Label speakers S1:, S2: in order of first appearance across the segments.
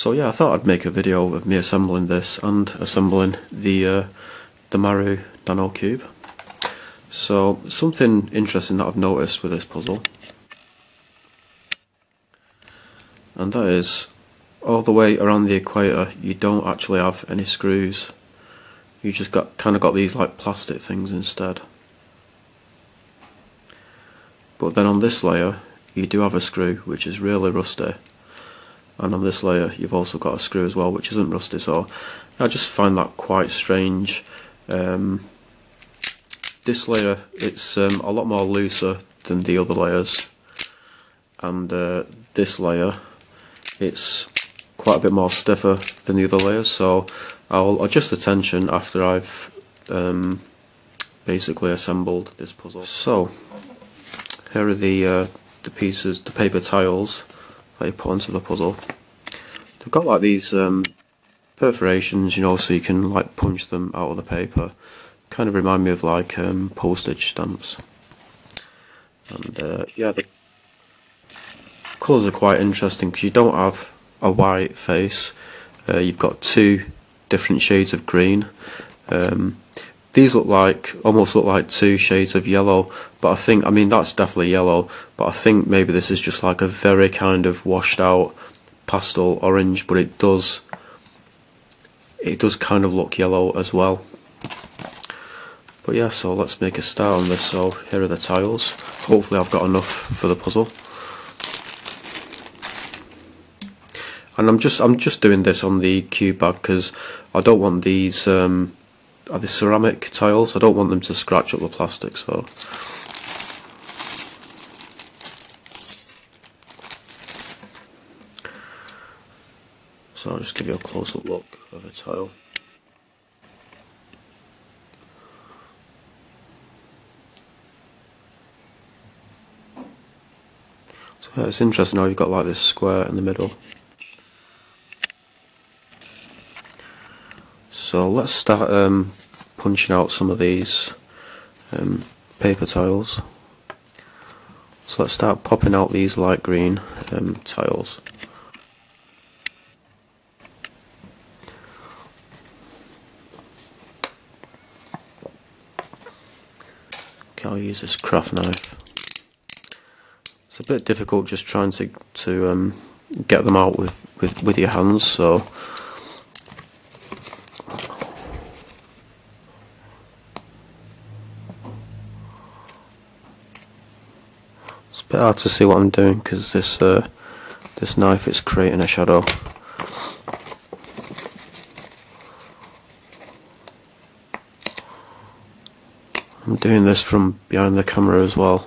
S1: So yeah, I thought I'd make a video of me assembling this and assembling the Maru Nano Cube. So something interesting that I've noticed with this puzzle, and that is all the way around the equator you don't actually have any screws. You just kind of got these like plastic things instead. But then on this layer you do have a screw which is really rusty, and on this layer you've also got a screw as well which isn't rusty, so I just find that quite strange. This layer, it's a lot more looser than the other layers, and this layer, it's quite a bit more stiffer than the other layers, so I'll adjust the tension after I've basically assembled this puzzle. So here are the pieces, the paper tiles that you put onto the puzzle. They've got like these perforations, you know, so you can like punch them out of the paper. Kind of remind me of like postage stamps. And yeah, the colours are quite interesting because you don't have a white face. You've got two different shades of green. These almost look like two shades of yellow, but I mean that's definitely yellow, but I think maybe this is just like a very kind of washed out pastel orange, but it does kind of look yellow as well. But yeah, so let's make a start on this. So here are the tiles. Hopefully I've got enough for the puzzle. And I'm just doing this on the cube bag because I don't want these are the ceramic tiles, I don't want them to scratch up the plastic, so I'll just give you a close-up look of a tile. So it's interesting how you've got like this square in the middle. So let's start punching out some of these paper tiles. So let's start popping out these light green tiles. Okay, I'll use this craft knife. It's a bit difficult just trying to get them out with your hands, so it's a bit hard to see what I'm doing because this knife is creating a shadow. I'm doing this from behind the camera as well.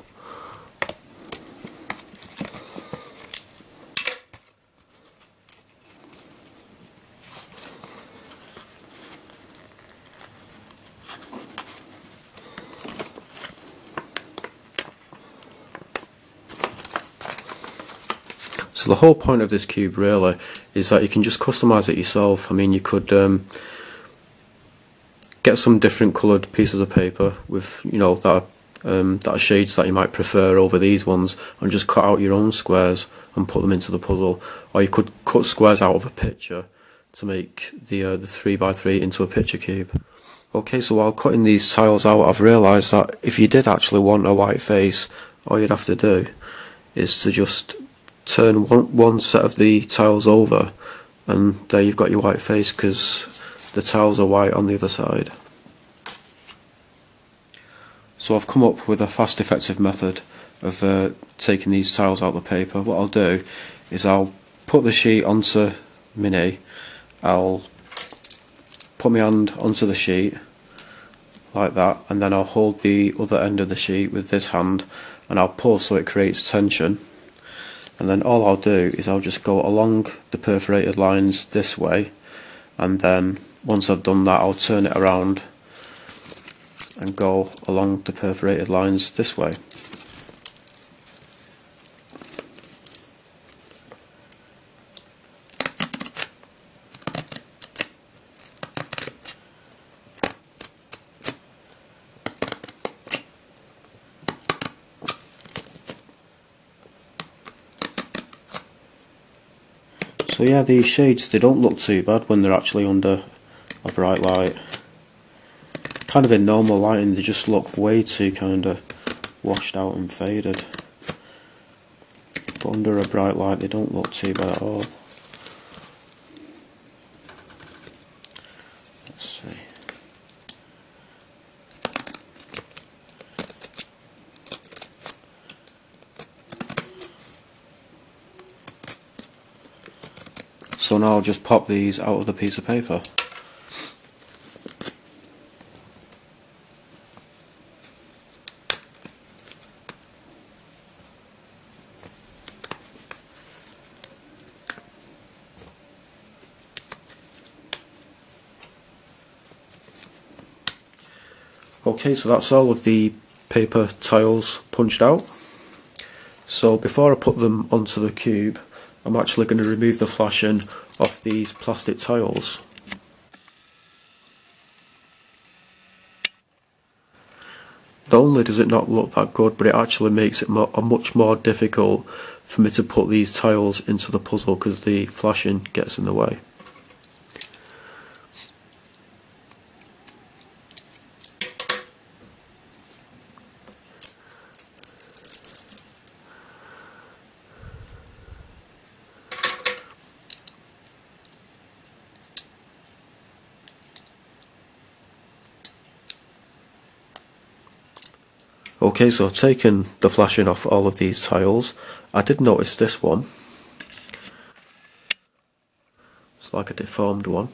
S1: So the whole point of this cube really is that you can just customise it yourself. I mean, you could get some different coloured pieces of paper with, you know, that are shades that you might prefer over these ones, and just cut out your own squares and put them into the puzzle. Or you could cut squares out of a picture to make the 3x3 into a picture cube. Okay, so while cutting these tiles out, I've realised that if you did actually want a white face, all you'd have to do is to just turn one set of the tiles over, and there you've got your white face because the tiles are white on the other side. So I've come up with a fast, effective method of taking these tiles out of the paper. What I'll do is I'll put the sheet onto my knee, I'll put my hand onto the sheet like that, and then I'll hold the other end of the sheet with this hand and I'll pull so it creates tension. And then all I'll do is I'll just go along the perforated lines this way, and then once I've done that I'll turn it around and go along the perforated lines this way. So So yeah, these shades, they don't look too bad when they're actually under a bright light. Kind of in normal lighting they just look way too kind of washed out and faded. But under a bright light they don't look too bad at all. Let's see. So now I'll just pop these out of the piece of paper. Okay, so that's all of the paper tiles punched out. So before I put them onto the cube, I'm actually going to remove the flashing off these plastic tiles. Not only does it not look that good, but it actually makes it much more difficult for me to put these tiles into the puzzle because the flashing gets in the way. Okay, so I've taken the flashing off all of these tiles. I did notice this one. It's like a deformed one.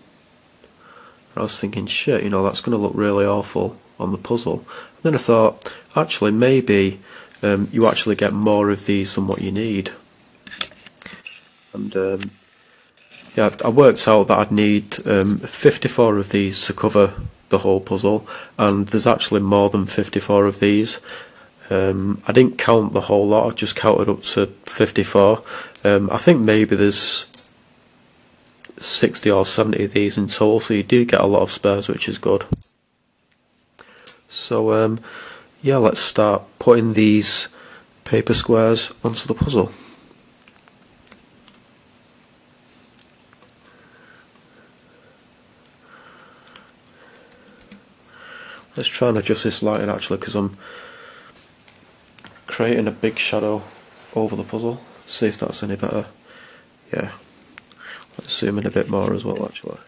S1: I was thinking, shit, you know, that's going to look really awful on the puzzle. And then I thought, actually, maybe you actually get more of these than what you need. And yeah, I worked out that I'd need 54 of these to cover the whole puzzle, and there's actually more than 54 of these. I didn't count the whole lot, I just counted up to 54. I think maybe there's 60 or 70 of these in total, so you do get a lot of spares, which is good. So yeah, let's start putting these paper squares onto the puzzle. Let's try and adjust this lighting actually, because I'm creating a big shadow over the puzzle. See if that's any better. Yeah. Let's zoom in a bit more as well actually.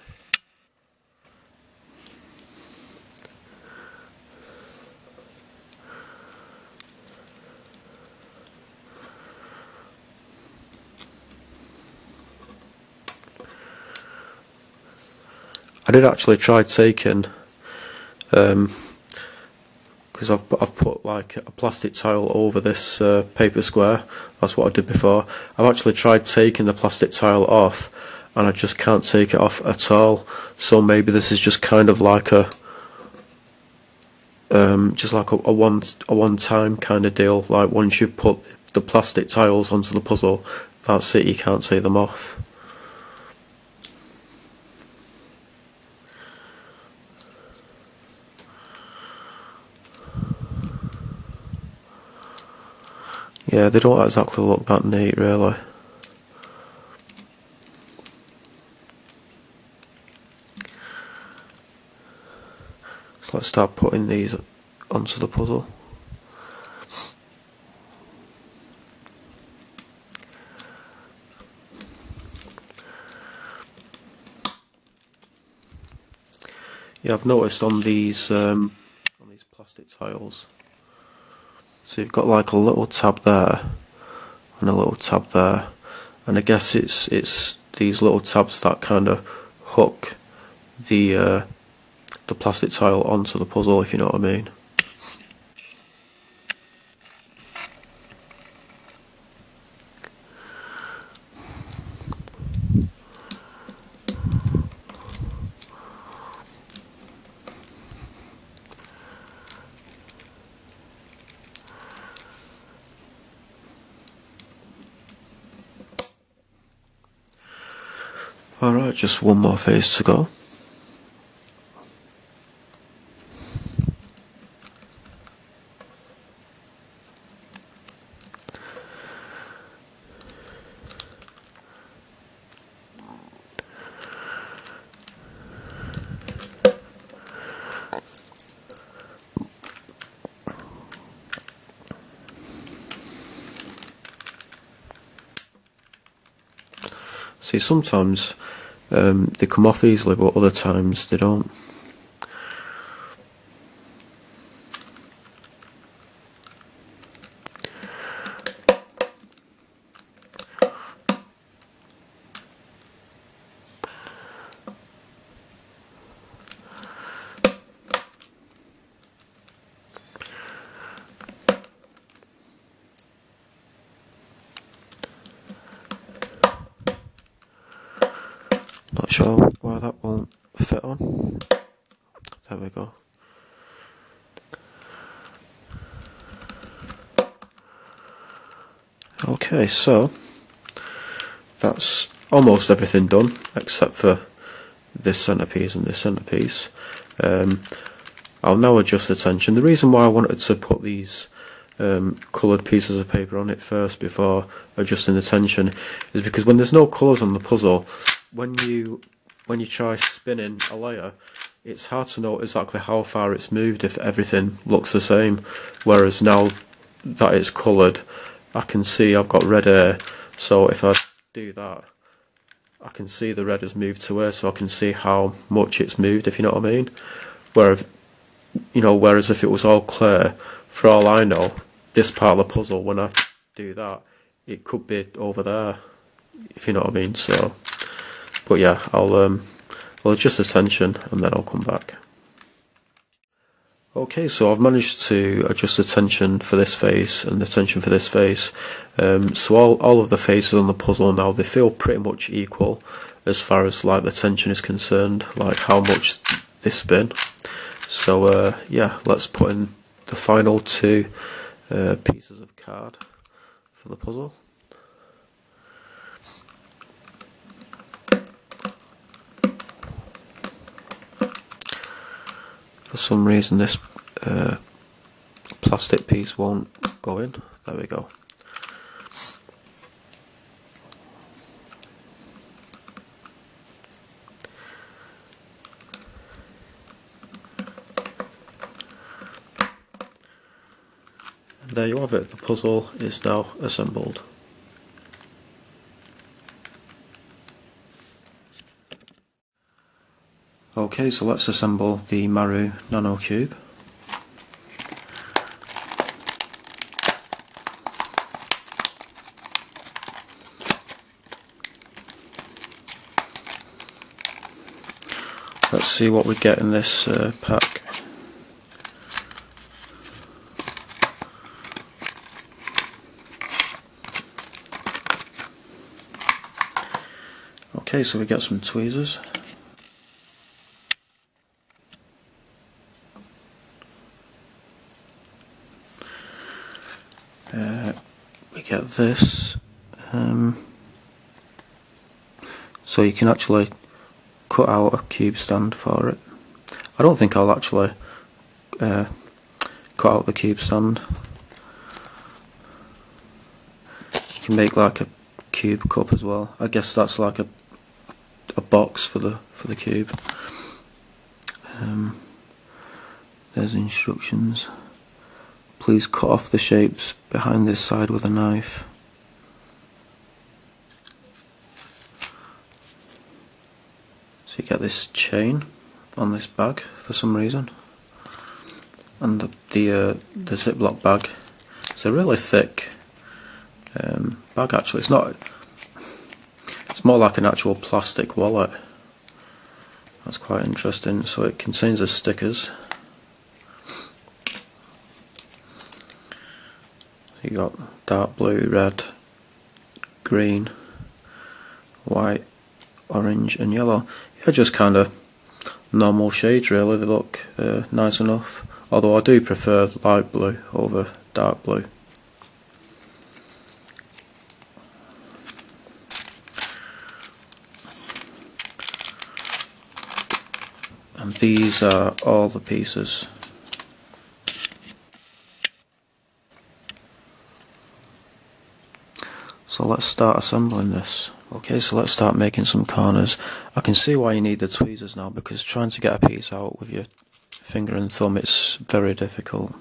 S1: I did actually try taking because I've put like a plastic tile over this paper square. That's what I did before. I've actually tried taking the plastic tile off and I just can't take it off at all. So maybe this is just kind of like a one-time kind of deal. Like once you put the plastic tiles onto the puzzle, that's it, you can't take them off. Yeah, they don't exactly look that neat really. So let's start putting these onto the puzzle. Yeah, I've noticed on these plastic tiles, so you've got like a little tab there and a little tab there, and I guess it's these little tabs that kind of hook the plastic tile onto the puzzle, if you know what I mean. Alright, just one more phase to go. See, sometimes they come off easily, but other times they don't. Not sure why that won't fit on. There we go. Okay, so that's almost everything done except for this centerpiece and this centerpiece. I'll now adjust the tension. The reason why I wanted to put these coloured pieces of paper on it first before adjusting the tension is because when there's no colours on the puzzle, when you try spinning a layer, it's hard to know exactly how far it's moved if everything looks the same. Whereas now that it's coloured, I can see I've got red air, so if I do that, I can see the red has moved to air, so I can see how much it's moved, if you know what I mean. Whereas if it was all clear, for all I know, this part of the puzzle, when I do that, it could be over there, if you know what I mean. So, but yeah, I'll adjust the tension and then I'll come back. Okay, so I've managed to adjust the tension for this face and the tension for this face. So all of the faces on the puzzle now, they feel pretty much equal as far as like the tension is concerned, like how much they spin. So yeah, let's put in the final two pieces of card for the puzzle. For some reason this plastic piece won't go in. There we go. And there you have it, the puzzle is now assembled. Okay, so let's assemble the Maru Nano Cube. Let's see what we get in this pack. Okay, so we get some tweezers. We get this, so you can actually cut out a cube stand for it. I don't think I'll actually cut out the cube stand. You can make like a cube cup as well. I guess that's like a box for the cube. There's instructions. Please cut off the shapes behind this side with a knife. So you get this chain on this bag for some reason, and the Ziploc bag. It's a really thick bag actually. It's not. It's more like an actual plastic wallet. That's quite interesting. So it contains the stickers. You got dark blue, red, green, white, orange and yellow. Yeah, just kind of normal shades really. They look nice enough, although I do prefer light blue over dark blue. And these are all the pieces. So let's start assembling this. Okay, so let's start making some corners. I can see why you need the tweezers now, because trying to get a piece out with your finger and thumb, it's very difficult.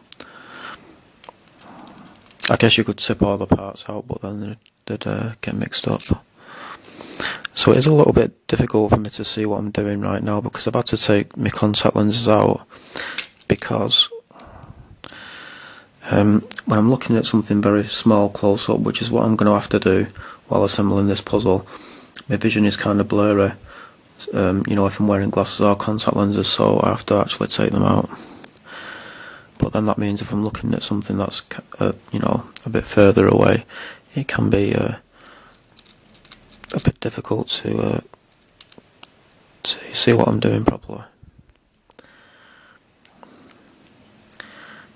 S1: I guess you could tip all the parts out, but then they'd get mixed up. So it is a little bit difficult for me to see what I'm doing right now because I've had to take my contact lenses out because when I'm looking at something very small close up, which is what I'm going to have to do while assembling this puzzle, my vision is kind of blurry, you know, if I'm wearing glasses or contact lenses, so I have to actually take them out. But then that means if I'm looking at something that's you know, a bit further away, it can be a bit difficult to see what I'm doing properly.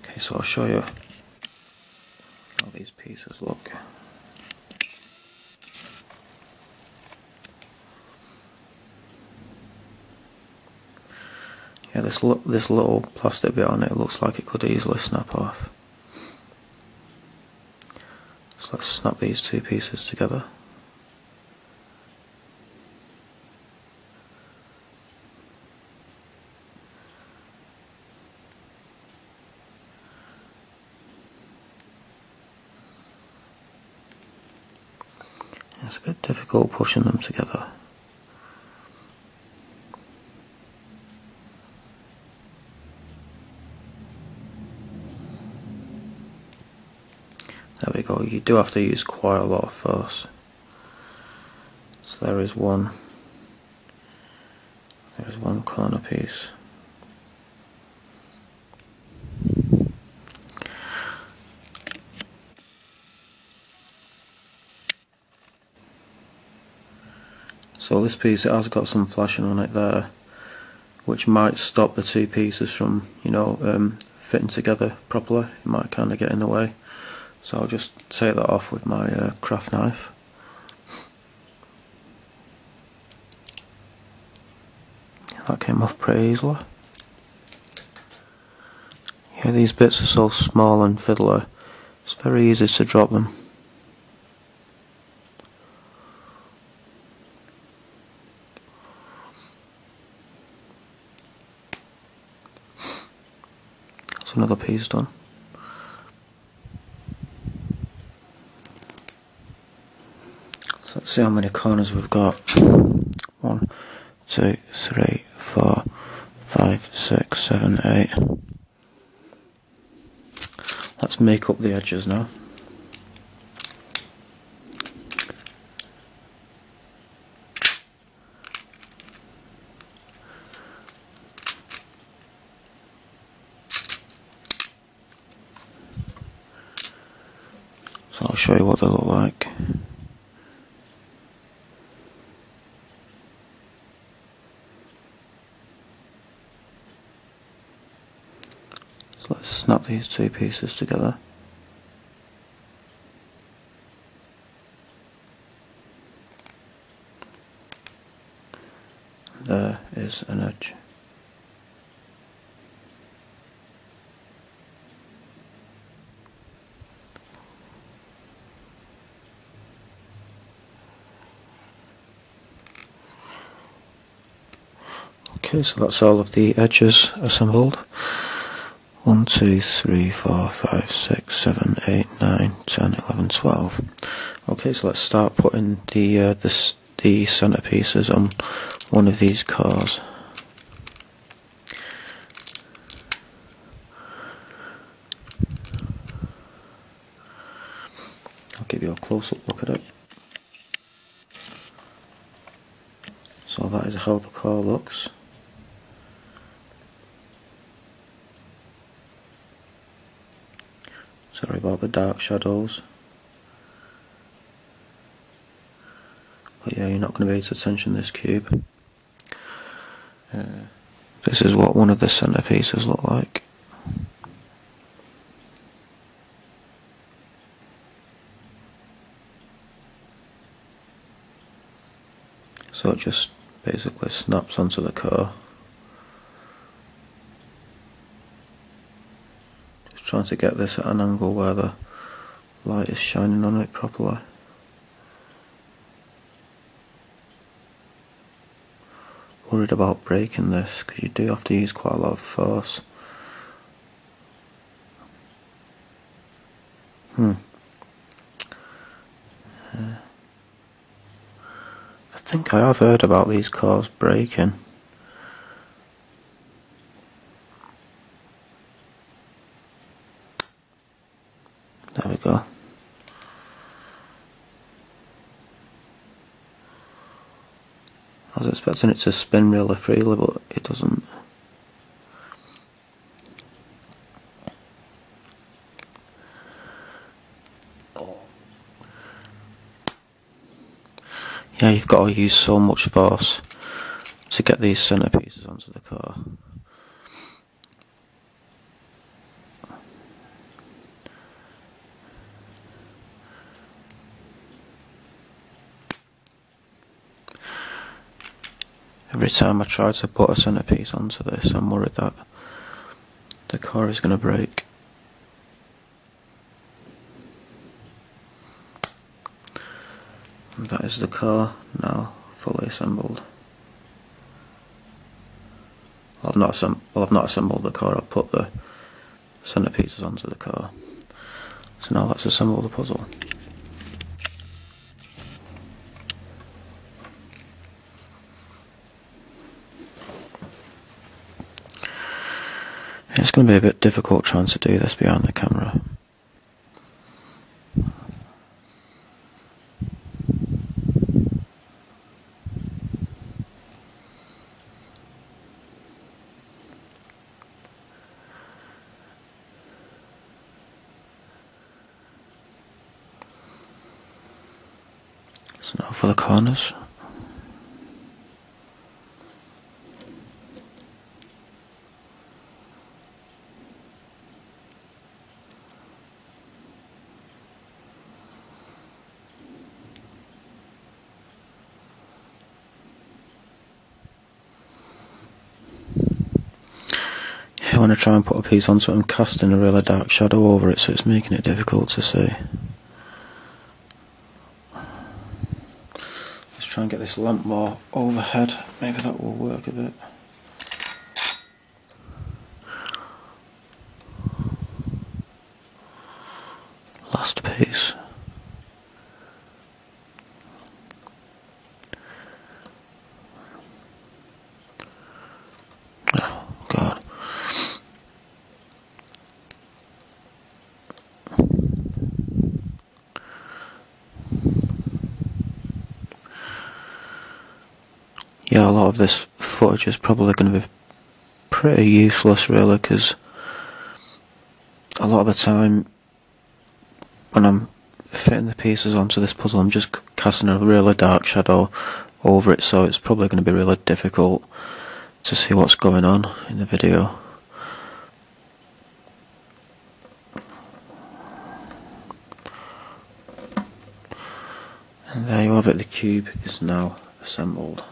S1: Okay, so I'll show you how these pieces look. Yeah, this little plastic bit on it looks like it could easily snap off. So let's snap these two pieces together. It's a bit difficult pushing them together. There we go, you do have to use quite a lot of force. So there is one corner piece. So this piece, it has got some flashing on it there, which might stop the two pieces from, you know, fitting together properly. It might kind of get in the way. So I'll just take that off with my craft knife. That came off pretty easily. Yeah, these bits are so small and fiddly, it's very easy to drop them. That's another piece done. So let's see how many corners we've got. 1, 2, 3, 4, 5, 6, 7, 8. Let's make up the edges now. So I'll show you what they look like. So let's snap these two pieces together. There is an edge. Okay, so that's all of the edges assembled. 1, 2, 3, 4, 5, 6, 7, 8, 9, 10, 11, 12. Okay, so let's start putting the centre pieces on one of these cores. I'll give you a close-up look at it. So that is how the core looks. Sorry about the dark shadows. But yeah, you're not going to be able to tension this cube. This is what one of the centre pieces look like. So it just basically snaps onto the core. Just trying to get this at an angle where the light is shining on it properly. Worried about breaking this because you do have to use quite a lot of force. I think I have heard about these cores breaking. There we go. I was expecting it to spin really freely, but it doesn't. Yeah, you've got to use so much force to get these centerpieces onto the car. Every time I try to put a centerpiece onto this, I'm worried that the car is going to break. And that is the car now fully assembled. Well, I've not assembled the car. I've put the centerpieces onto the car. So now let's assemble the puzzle. It's going to be a bit difficult trying to do this behind the camera. So now for the corners. When I try and put a piece onto it, I'm casting a really dark shadow over it, so it's making it difficult to see. Let's try and get this lamp more overhead, maybe that will work a bit. Last piece. Oh God. Yeah, a lot of this footage is probably going to be pretty useless really, because a lot of the time when I'm fitting the pieces onto this puzzle I'm just casting a really dark shadow over it, so it's probably going to be really difficult to see what's going on in the video. And there you have it, the cube is now assembled.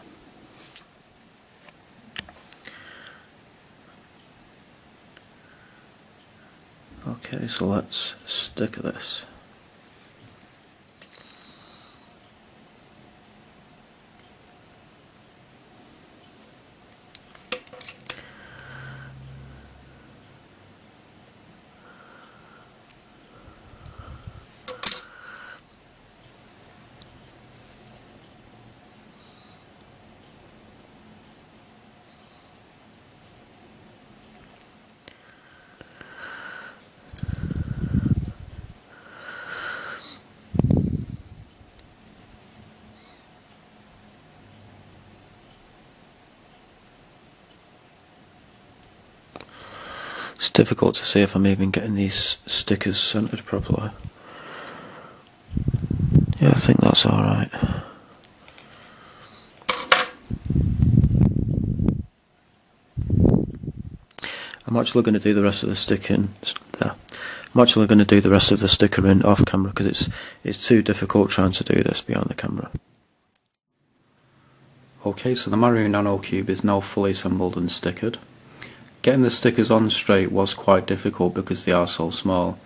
S1: Okay, so let's stick this. It's difficult to see if I'm even getting these stickers centered properly. Yeah, I think that's alright. I'm actually going to do the rest of the sticking. I'm actually going to do the rest of the sticker in off camera because it's too difficult trying to do this behind the camera. Okay, so the Maru Nano Cube is now fully assembled and stickered. Getting the stickers on straight was quite difficult because they are so small.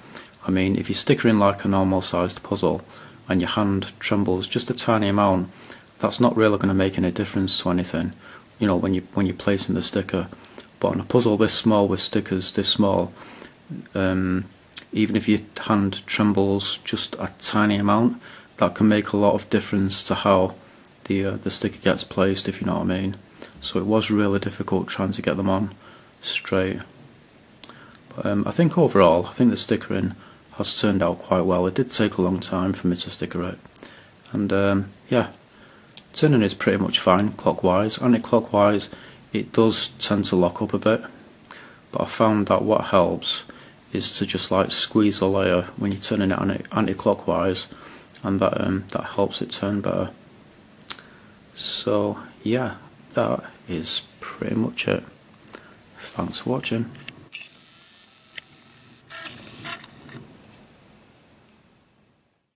S1: I mean, if you're stickering like a normal sized puzzle and your hand trembles just a tiny amount, that's not really going to make any difference to anything, you know, when you're placing the sticker. But on a puzzle this small with stickers this small, even if your hand trembles just a tiny amount, that can make a lot of difference to how the sticker gets placed, if you know what I mean. So it was really difficult trying to get them on straight. But I think overall, I think the stickering has turned out quite well. It did take a long time for me to sticker it, and yeah, turning is pretty much fine clockwise. Anti-clockwise, it does tend to lock up a bit, but I found that what helps is to just like squeeze the layer when you're turning it anti-clockwise, and that helps it turn better. So yeah, that is pretty much it. Thanks for watching.